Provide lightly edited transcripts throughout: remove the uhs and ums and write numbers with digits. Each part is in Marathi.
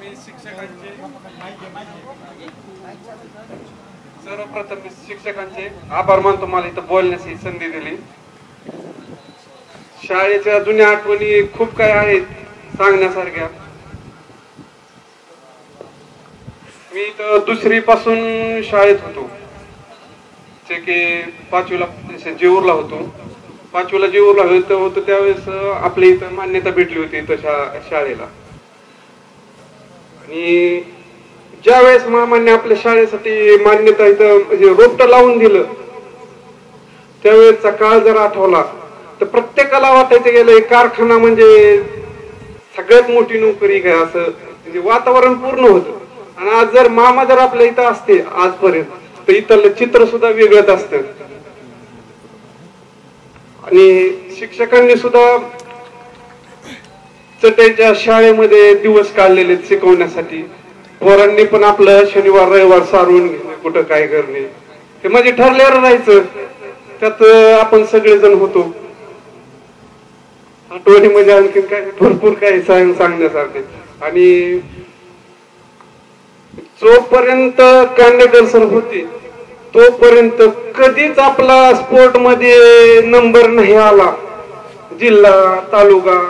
मी सर्वप्रथम शिक्षकांचे आभार मानतो मला इथं बोलण्याची संधी दिली। शाळेच्या जुन्या आठवणी खूप काय आहेत सांगण्यासारख्या। मी इथं दुसरी पासून शाळेत होतो, जे की 5वीला जेऊरला होतो। 5वीला जेऊरला होतो त्यावेळेस आपल्या इथं मान्यता भेटली होती इथं शाळेला। आणि ज्यावेळेस मामांनी आपल्या शाळेसाठी मान्यता इथं म्हणजे रोपटं लावून दिलं, त्यावेळेसचा काळ जर आठवला तर प्रत्येकाला वाटायचं गेलं कारखाना म्हणजे सगळ्यात मोठी नोकरी काय असं म्हणजे वातावरण पूर्ण होतं। आणि आज जर मामा जर आपल्या इथं असते आजपर्यंत तर इथलं चित्र सुद्धा वेगळंच असतं। आणि शिक्षकांनी सुद्धा चटईच्या शाळेमध्ये दिवस काढलेले शिकवण्यासाठी। पोरांनी पण आपलं शनिवार रविवार सारून घेणे, कुठं काय करणे हे म्हणजे ठरलेलं राहायचं। त्यात आपण सगळेजण होतो। आठवणी म्हणजे आणखी काय भरपूर काही सांगण्यासारखे। आणि जोपर्यंत कांडेकर सर होते तोपर्यंत कधीच आपला स्पोर्ट मध्ये नंबर नाही आला, जिल्हा तालुका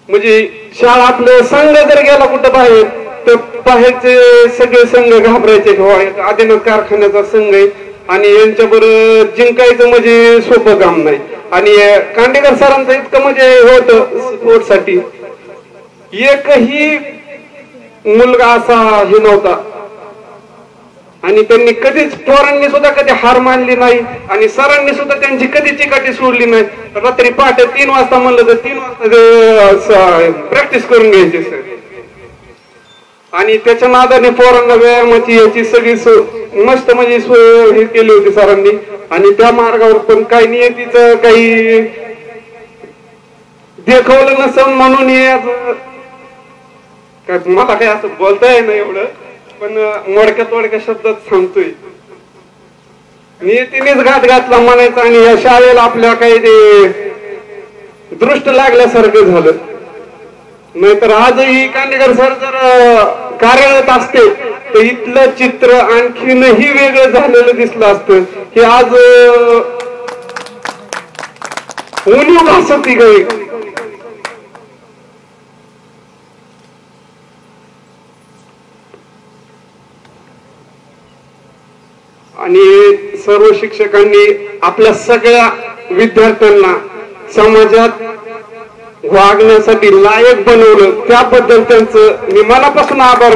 म्हणजे शाळा आपलं संघ जर गेला कुठं बाहेर तर बाहेरचे सगळे संघ घाबरायचे, आदिनाथ कारखान्याचा संघ आहे आणि यांच्याबरोबर जिंकायचं म्हणजे सोपं काम नाही। आणि कांडेकर सरांचं इतकं म्हणजे होतं स्पोर्ट साठी, एकही मुलगा असा हे नव्हता। आणि त्यांनी कधीच पोरांनी सुद्धा कधी हार मानली नाही आणि सरांनी सुद्धा त्यांची कधी चिकाटी सोडली नाही। रात्री पहाटे 3 वाजता म्हणलं तर 3 वाजता प्रॅक्टिस करून घ्यायची सर। आणि त्याच्या नादाने पोरांना व्यायामाची याची सगळी मस्त म्हणजे सोय हे केली होती सरांनी। आणि त्या मार्गावर पण काही नियतीचं काही देखवलं नसेल म्हणून मला काय असं बोलता येईना एवढं, पण मोडक्या तोडक्या शब्दात सांगतोय। नियतीनेच घात घातला म्हणायचं आणि या शाळेला आपल्या काही ते दृष्ट लागल्यासारखं झालं। नाहीतर आजही कांडेकर सर जर कार्यरत असते तर इथलं चित्र आणखीनही वेगळं झालेलं दिसलं असतं। हे आज उणीव भासती गई। आणि सर्व शिक्षकांनी आपल्या सगळ्या विद्यार्थ्यांना समाजात वागण्यासाठी लायक बनवलं, त्याबद्दल त्यांचं मी मनापासून आभार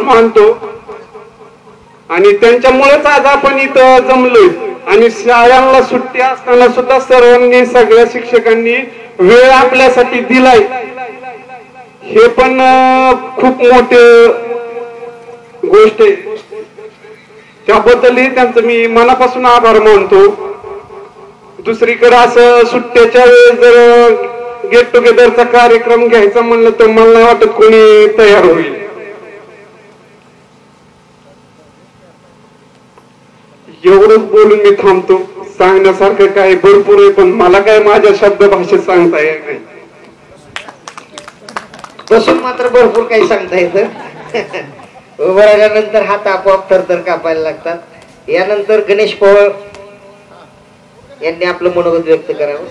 मानतो। आणि त्यांच्यामुळेच आज आपण इथं जमलोय। आणि शाळांना सुट्टी असताना सुद्धा सर्वांनी सगळ्या शिक्षकांनी वेळ आपल्यासाठी दिलाय, हे पण खूप मोठी गोष्ट आहे। त्याबद्दलही त्यांचं मी मनापासून आभार मानतो। दुसरीकडे असं सुट्ट्याच्या वेळेस जर गेट टुगेदरचा कार्यक्रम घ्यायचा म्हणलं तर मला नाही वाटत कोणी तयार होईल। एवढंच बोलून मी थांबतो। सांगण्यासारखं काय भरपूर आहे, पण मला काय माझ्या शब्द भाषेत सांगता येत नाही। बसून मात्र भरपूर काही सांगता येतं। उभं राहिल्यानंतर हात आपोआप थरथर कापायला लागतात। यानंतर गणेश पवार यांनी आपलं मनोगत व्यक्त करावं।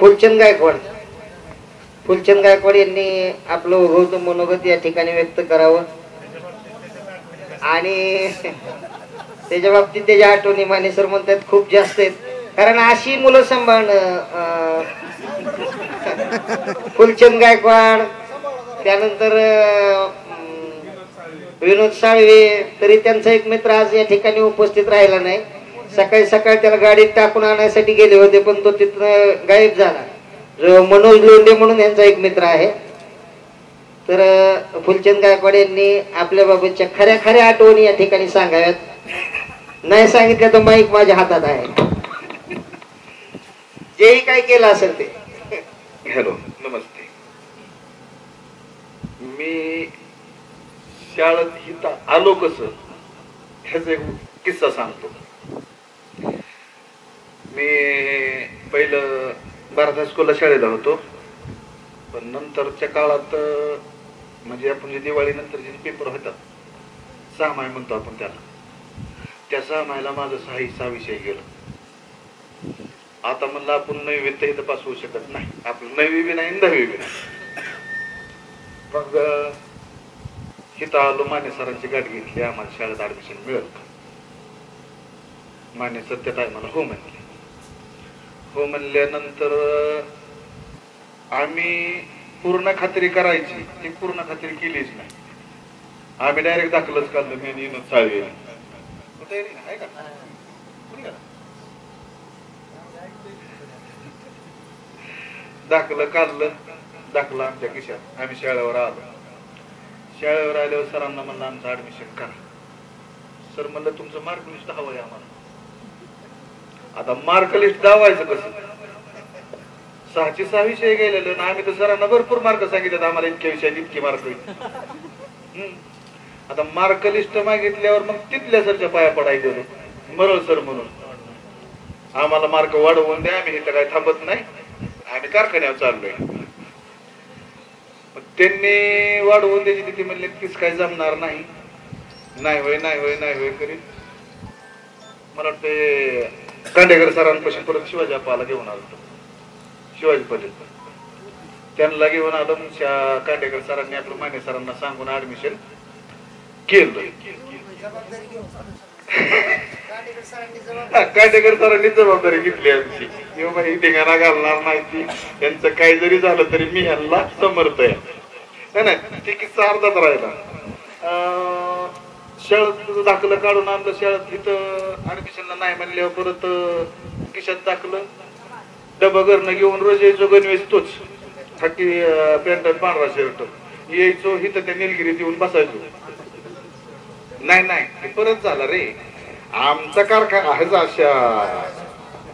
फुलचंद गायकवाड यांनी आपलं उगवतं मनोगत या ठिकाणी व्यक्त करावं। आणि त्याच्या बाबतीत त्याच्या आठवणी माने सर म्हणतात खूप जास्त आहेत, कारण अशी मुलं सांभाळणं फुलचंद गायकवाड, त्यानंतर विनोद साळवे, तरी त्यांचा एक मित्र आज या ठिकाणी उपस्थित राहिला नाही। सकाळी त्याला गाडीत टाकून आणण्यासाठी गेले होते, पण तो तिथं गायब झाला। जो मनोज लोंढे म्हणून यांचा एक मित्र आहे। तर फुलचंद गायकवाड यांनी आपल्या बाबतच्या खऱ्या आठवणी या ठिकाणी सांगाव्यात। नाही सांगितलं तर माईक माझ्या हातात आहे, जेही काय केलं असेल ते। हॅलो, नमस्ते। मी शाळेत इथं आलो कसं ह्याचा एक किस्सा सांगतो। मी पहिलं भारत हायस्कूलला शाळेला होतो, पण नंतरच्या काळात म्हणजे आपण जे दिवाळी नंतरचे पेपर होतात 6 माही म्हणतो आपण त्याला, त्या 6 माहीला माझं 6 विषय गेलं. आता म्हणलं आपण 9वी तर इथं पास होऊ शकत नाही, आपलं 9वी बी नाही 10वी बी नाही. मग इथं आलो, माने सरांची गाठ घेतली, आम्हाला शाळेत ऍडमिशन मिळेल का? माने सर त्या टायमाला हो म्हणले. हो म्हणल्यानंतर आम्ही पूर्ण खात्री करायची, ती पूर्ण खात्री केलीच नाही. आम्ही डायरेक्ट दाखलच काढलं, मी येणं चाळवी दाखलं काढलं, दाखलं आमच्या खिशात. आम्ही शाळेवर आलो. शाळेवर आल्यावर सरांना म्हणलं आमचं ऍडमिशन करा. सर म्हणलं तुमचं मार्क लिस्ट हवंय आम्हाला. आता मार्क लिस्ट दावायचं कसं? 6चे 6 विषय गेलेले ना, आम्ही तर सरांना भरपूर मार्क सांगितले, आम्हाला इतक्या विषयात इतके मार्क. आता मार्क लिस्ट मागितल्यावर मग तिथल्या सरच्या पाया पडायला गेलो, मरळ सर म्हणून आम्हाला मार्क वाढवून द्या, आम्ही इथं काय थांबत नाही, आम्ही कारखान्यावर चाललोय. त्यांनी वाढवून द्यायची, तिथे म्हणले तीच काय जमणार नाही, नाही होय नाही होय नाही होय करीत. मला वाटतं कांडेकर सरांपासून परत शिवाजी अप्पाला घेऊन आलो, शिवाजी पटेल त्यांना घेऊन आलो. कांडेकर सरांनी आपलं माने सरांना सांगून ऍडमिशन केलं. कांडेकर सरांनी जबाबदारी घेतली आमची, किंवा ही धिंगाणा घालणार नाही ती, त्यांचं काही जरी झालं तरी मी ह्यांना समर्थ आहे. नाही ती किस्सा अर्धाच राहिला. शाळेत दाखलं काढून आणलं, शाळेत इथं ऍडमिशनला नाही म्हणल्यावर परत खिशात दाखलं, डबा घरनं घेऊन रोज यायचो, गणवेश तोच, खाकी पॅन्ट पांढरा शर्ट, यायचो इथं त्या निलगिरीत येऊन बसायचो. नाही परत झाला रे, आमचा कारखाना आहे अशा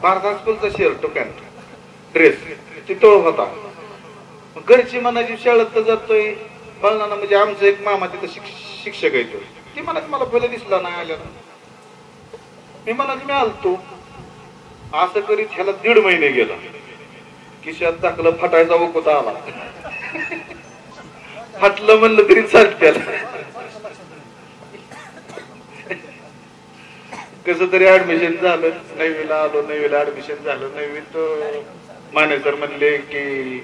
भारत हायस्कूलचा शर्ट पॅन्ट ड्रेस तिथं होता. घरची म्हणायची शाळेत तर जातोय बघणार, म्हणजे आमचं एक मामा तिथं शिक्षक येतो, ती म्हणा मला पहिला दिसला नाही आल्यानं, मी म्हणा मी आलतो. असं करीत ह्याला 1.5 महिने गेला, खिशात टाकलं, फटायचा उकोता आला. फाटलं म्हणलं तरी चालत त्याला. कसं तरी ऍडमिशन झालं, 9वीला आलो, 9वीला ऍडमिशन झालं. 9वीत माने सर म्हणले की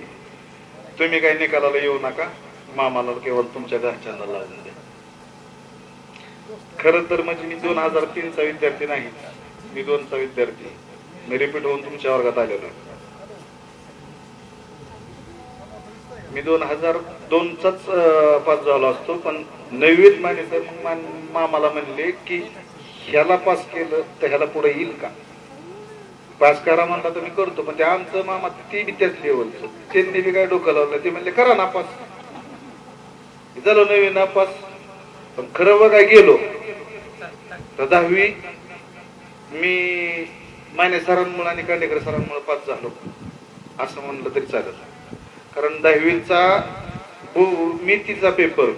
तुम्ही काही निकालाला येऊ नका, मामाला केवळ तुमच्या घरच्यांना लावून द्या. खरं तर म्हणजे मी 2003चा विद्यार्थी नाही, मी 2चा विद्यार्थी, मी रिपीट होऊन तुमच्या वर्गात आलेलो. मी 2002चाच पास झालो असतो, पण 9वीत माने सर मामाला म्हणले की ह्याला पास केलं तर ह्याला पुढे येईल का, पास करा म्हणला तर मी करतो. पण ते आमचं मामा ती बी त्याच लेवलचं, त्यांनी बी काय डोकं लावलं, ते म्हणले करा नापास. झालं 9वी नापास. पण खरं बघा गेलो तर 10वी मी माने सरांमुळे आणि कांडेकर सरांमुळे पास झालो असं म्हणलं तरी चालेल. कारण 10वीचा मी तिचा पेपर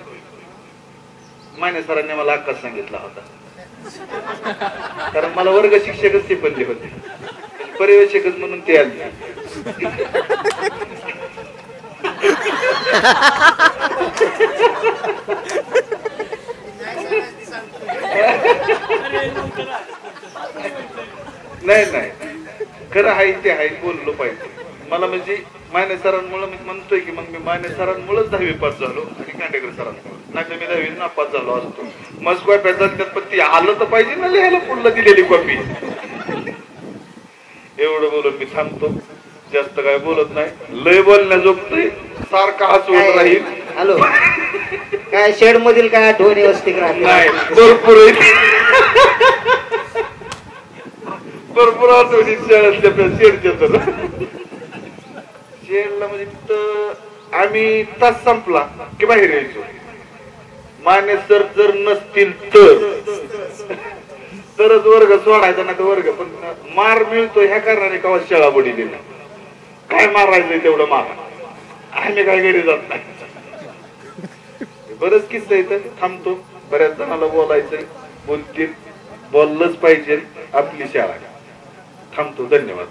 माने सरांनी मला अक्काच सांगितला होता, कारण मला वर्ग शिक्षकच ते पडले होते, पर्यवेक्षकच म्हणून ते आले. नाही खरं आहे ते आहे, बोललो पाहिजे. मला म्हणजे माने सरांमुळे मी म्हणतोय की मग मी माने सरांमुळेच 10वी पास झालो आणि कांडेकर सरांमुळे, नाही तर मी 10वी नापास झालो असतो. मस्त कॉप्या जातात, पण ती आलं तर पाहिजे ना लिहायला पुढला दिलेली कॉपी. एवढं बोलून मी थांबतो, जास्त काय बोलत नाही. लय बोलण्याजोगतोय, सारखा हसवत राहील. हॅलो, काय शेड मधील काय आठवणी वस्ती नाही, भरपूर भरपूर आठवणी शाळेतल्या शेडच्या. शेडला म्हणजे तिथं आम्ही तास संपला की बाहेर यायचो. माने सर जर नसतील तरच वर्ग सोडायचा, नाही तर वर्ग. पण मार मिळतो ह्या कारणाने का शाळा बुडीली नाही, काय मारायचंय तेवढं मारा, आम्ही काय घरी जात नाही. बरंच किस्सा इथं थांबतो, बऱ्याच जणाला बोलायचंय, बोलतील, बोललंच पाहिजे, आपली शाळा. थांबतो, धन्यवाद.